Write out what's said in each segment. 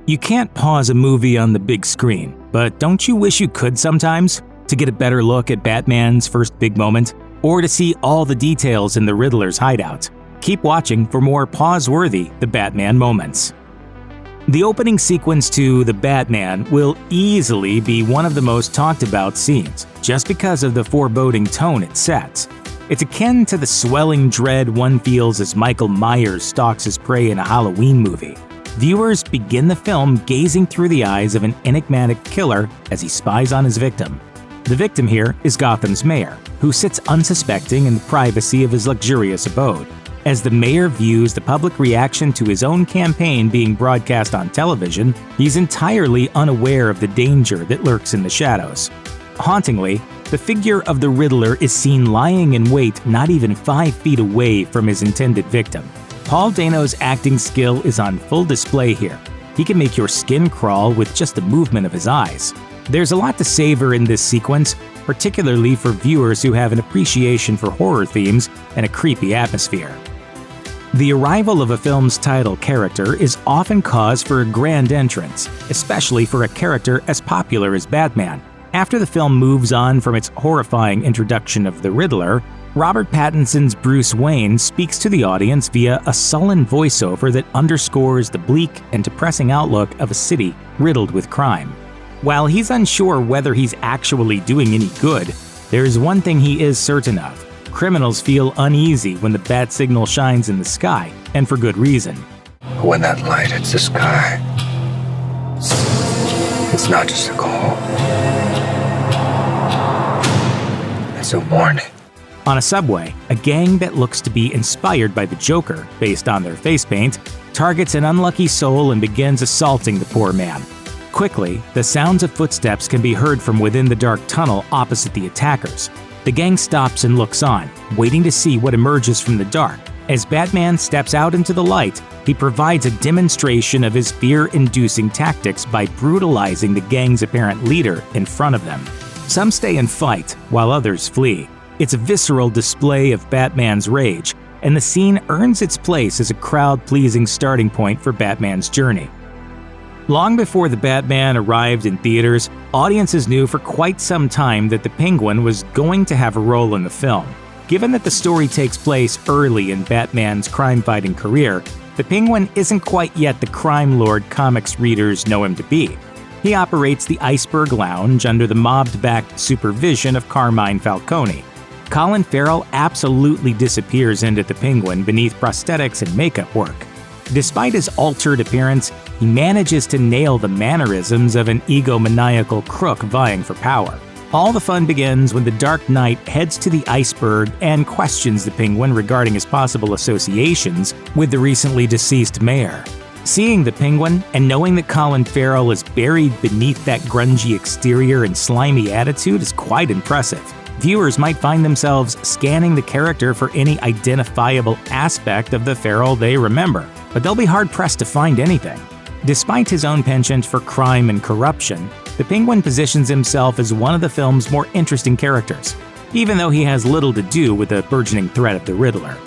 You can't pause a movie on the big screen, but don't you wish you could sometimes? To get a better look at Batman's first big moment, or to see all the details in the Riddler's hideout. Keep watching for more pause-worthy The Batman moments. The opening sequence to The Batman will easily be one of the most talked about scenes, just because of the foreboding tone it sets. It's akin to the swelling dread one feels as Michael Myers stalks his prey in a Halloween movie. Viewers begin the film gazing through the eyes of an enigmatic killer as he spies on his victim. The victim here is Gotham's mayor, who sits unsuspecting in the privacy of his luxurious abode. As the mayor views the public reaction to his own campaign being broadcast on television, he's entirely unaware of the danger that lurks in the shadows. Hauntingly, the figure of the Riddler is seen lying in wait not even 5 feet away from his intended victim. Paul Dano's acting skill is on full display here. He can make your skin crawl with just the movement of his eyes. There's a lot to savor in this sequence, particularly for viewers who have an appreciation for horror themes and a creepy atmosphere. The arrival of a film's title character is often cause for a grand entrance, especially for a character as popular as Batman. After the film moves on from its horrifying introduction of the Riddler, Robert Pattinson's Bruce Wayne speaks to the audience via a sullen voiceover that underscores the bleak and depressing outlook of a city riddled with crime. While he's unsure whether he's actually doing any good, there's one thing he is certain of. Criminals feel uneasy when the bat signal shines in the sky, and for good reason. When that light hits the sky, it's not just a call. It's a warning. On a subway, a gang that looks to be inspired by the Joker, based on their face paint, targets an unlucky soul and begins assaulting the poor man. Quickly, the sounds of footsteps can be heard from within the dark tunnel opposite the attackers. The gang stops and looks on, waiting to see what emerges from the dark. As Batman steps out into the light, he provides a demonstration of his fear-inducing tactics by brutalizing the gang's apparent leader in front of them. Some stay and fight, while others flee. It's a visceral display of Batman's rage, and the scene earns its place as a crowd-pleasing starting point for Batman's journey. Long before The Batman arrived in theaters, audiences knew for quite some time that the Penguin was going to have a role in the film. Given that the story takes place early in Batman's crime-fighting career, the Penguin isn't quite yet the crime lord comics readers know him to be. He operates the Iceberg Lounge under the mob-backed supervision of Carmine Falcone. Colin Farrell absolutely disappears into the Penguin beneath prosthetics and makeup work. Despite his altered appearance, he manages to nail the mannerisms of an egomaniacal crook vying for power. All the fun begins when the Dark Knight heads to the iceberg and questions the Penguin regarding his possible associations with the recently deceased mayor. Seeing the Penguin and knowing that Colin Farrell is buried beneath that grungy exterior and slimy attitude is quite impressive. Viewers might find themselves scanning the character for any identifiable aspect of the Farrell they remember, but they'll be hard-pressed to find anything. Despite his own penchant for crime and corruption, the Penguin positions himself as one of the film's more interesting characters, even though he has little to do with the burgeoning threat of the Riddler.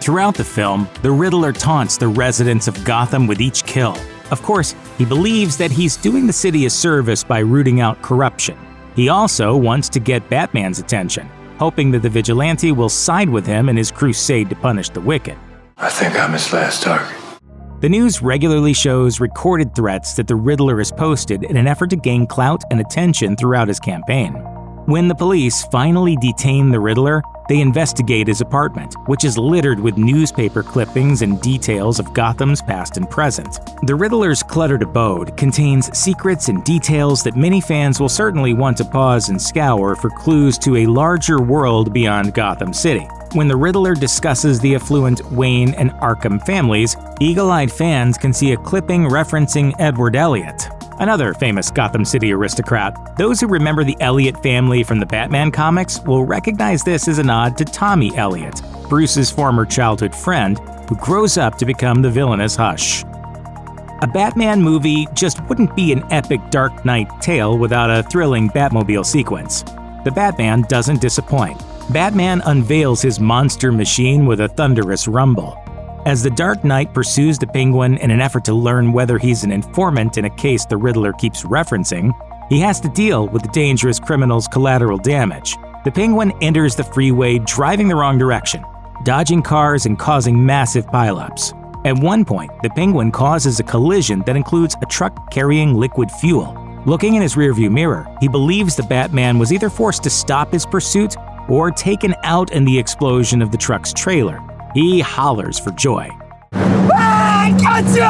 Throughout the film, the Riddler taunts the residents of Gotham with each kill. Of course, he believes that he's doing the city a service by rooting out corruption. He also wants to get Batman's attention, hoping that the vigilante will side with him in his crusade to punish the wicked. I think I'm his last target. The news regularly shows recorded threats that the Riddler has posted in an effort to gain clout and attention throughout his campaign. When the police finally detain the Riddler, they investigate his apartment, which is littered with newspaper clippings and details of Gotham's past and present. The Riddler's cluttered abode contains secrets and details that many fans will certainly want to pause and scour for clues to a larger world beyond Gotham City. When the Riddler discusses the affluent Wayne and Arkham families, eagle-eyed fans can see a clipping referencing Edward Elliot, another famous Gotham City aristocrat. Those who remember the Elliot family from the Batman comics will recognize this as a nod to Tommy Elliot, Bruce's former childhood friend, who grows up to become the villainous Hush. A Batman movie just wouldn't be an epic Dark Knight tale without a thrilling Batmobile sequence. The Batman doesn't disappoint. Batman unveils his monster machine with a thunderous rumble. As the Dark Knight pursues the Penguin in an effort to learn whether he's an informant in a case the Riddler keeps referencing, he has to deal with the dangerous criminal's collateral damage. The Penguin enters the freeway driving the wrong direction, dodging cars and causing massive pileups. At one point, the Penguin causes a collision that includes a truck carrying liquid fuel. Looking in his rearview mirror, he believes the Batman was either forced to stop his pursuit or taken out in the explosion of the truck's trailer. He hollers for joy. I got you!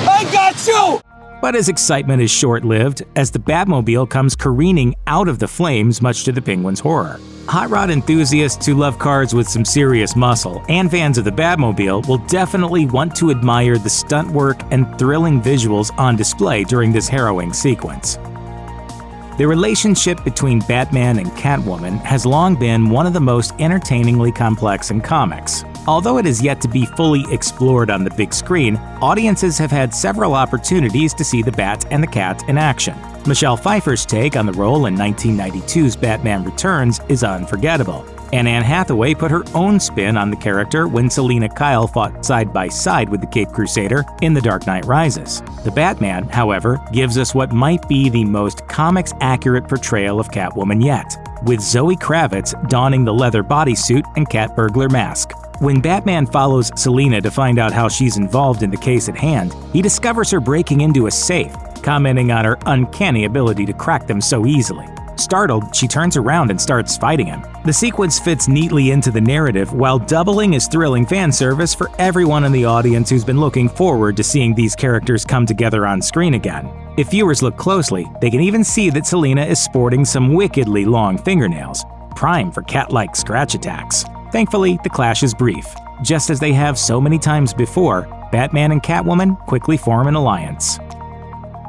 I got you! But his excitement is short-lived as the Batmobile comes careening out of the flames, much to the Penguin's horror. Hot rod enthusiasts who love cars with some serious muscle and fans of the Batmobile will definitely want to admire the stunt work and thrilling visuals on display during this harrowing sequence. The relationship between Batman and Catwoman has long been one of the most entertainingly complex in comics. Although it is yet to be fully explored on the big screen, audiences have had several opportunities to see the Bat and the Cat in action. Michelle Pfeiffer's take on the role in 1992's Batman Returns is unforgettable, and Anne Hathaway put her own spin on the character when Selina Kyle fought side by side with the Caped Crusader in The Dark Knight Rises. The Batman, however, gives us what might be the most comics-accurate portrayal of Catwoman yet, with Zoe Kravitz donning the leather bodysuit and cat burglar mask. When Batman follows Selina to find out how she's involved in the case at hand, he discovers her breaking into a safe, commenting on her uncanny ability to crack them so easily. Startled, she turns around and starts fighting him. The sequence fits neatly into the narrative while doubling as thrilling fan service for everyone in the audience who's been looking forward to seeing these characters come together on screen again. If viewers look closely, they can even see that Selina is sporting some wickedly long fingernails, prime for cat-like scratch attacks. Thankfully, the clash is brief. Just as they have so many times before, Batman and Catwoman quickly form an alliance.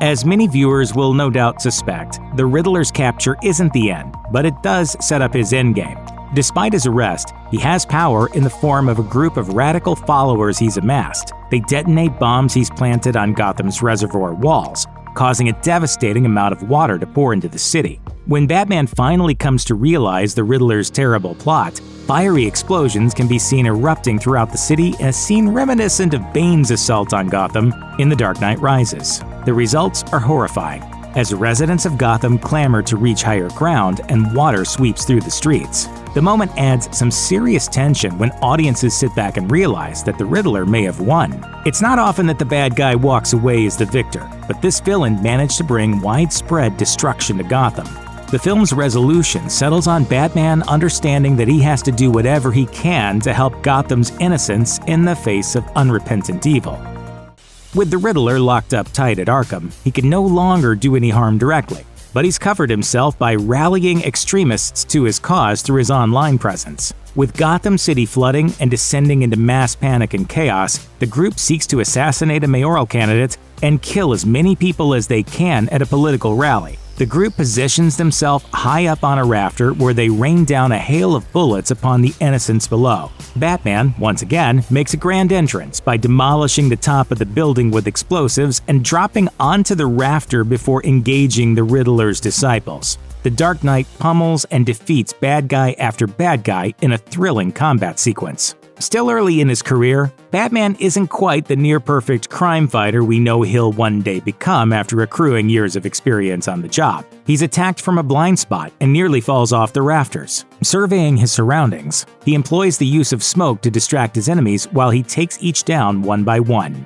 As many viewers will no doubt suspect, the Riddler's capture isn't the end, but it does set up his endgame. Despite his arrest, he has power in the form of a group of radical followers he's amassed. They detonate bombs he's planted on Gotham's reservoir walls, causing a devastating amount of water to pour into the city. When Batman finally comes to realize the Riddler's terrible plot, fiery explosions can be seen erupting throughout the city in a scene reminiscent of Bane's assault on Gotham in The Dark Knight Rises. The results are horrifying, as residents of Gotham clamor to reach higher ground and water sweeps through the streets. The moment adds some serious tension when audiences sit back and realize that the Riddler may have won. It's not often that the bad guy walks away as the victor, but this villain managed to bring widespread destruction to Gotham. The film's resolution settles on Batman understanding that he has to do whatever he can to help Gotham's innocence in the face of unrepentant evil. With the Riddler locked up tight at Arkham, he can no longer do any harm directly, but he's covered himself by rallying extremists to his cause through his online presence. With Gotham City flooding and descending into mass panic and chaos, the group seeks to assassinate a mayoral candidate and kill as many people as they can at a political rally. The group positions themselves high up on a rafter where they rain down a hail of bullets upon the innocents below. Batman, once again, makes a grand entrance by demolishing the top of the building with explosives and dropping onto the rafter before engaging the Riddler's disciples. The Dark Knight pummels and defeats bad guy after bad guy in a thrilling combat sequence. Still early in his career, Batman isn't quite the near-perfect crime fighter we know he'll one day become after accruing years of experience on the job. He's attacked from a blind spot and nearly falls off the rafters. Surveying his surroundings, he employs the use of smoke to distract his enemies while he takes each down one by one.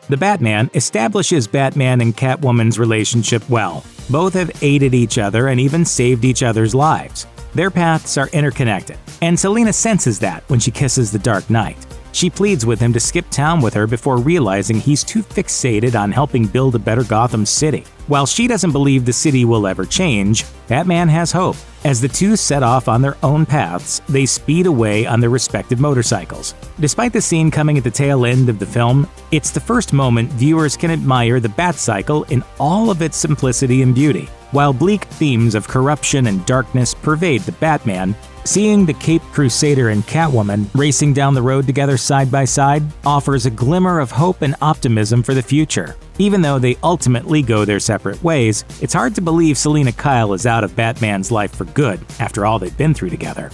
The Batman establishes Batman and Catwoman's relationship well. Both have aided each other and even saved each other's lives. Their paths are interconnected, and Selina senses that when she kisses the Dark Knight. She pleads with him to skip town with her before realizing he's too fixated on helping build a better Gotham City. While she doesn't believe the city will ever change, Batman has hope. As the two set off on their own paths, they speed away on their respective motorcycles. Despite the scene coming at the tail end of the film, it's the first moment viewers can admire the Batcycle in all of its simplicity and beauty. While bleak themes of corruption and darkness pervade the Batman, seeing the Caped Crusader and Catwoman racing down the road together side by side offers a glimmer of hope and optimism for the future. Even though they ultimately go their separate ways, it's hard to believe Selina Kyle is out of Batman's life for good after all they've been through together.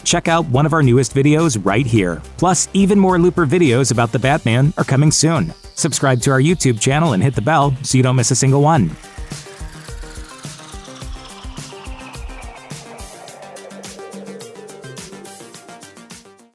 Check out one of our newest videos right here. Plus, even more Looper videos about the Batman are coming soon. Subscribe to our YouTube channel and hit the bell so you don't miss a single one.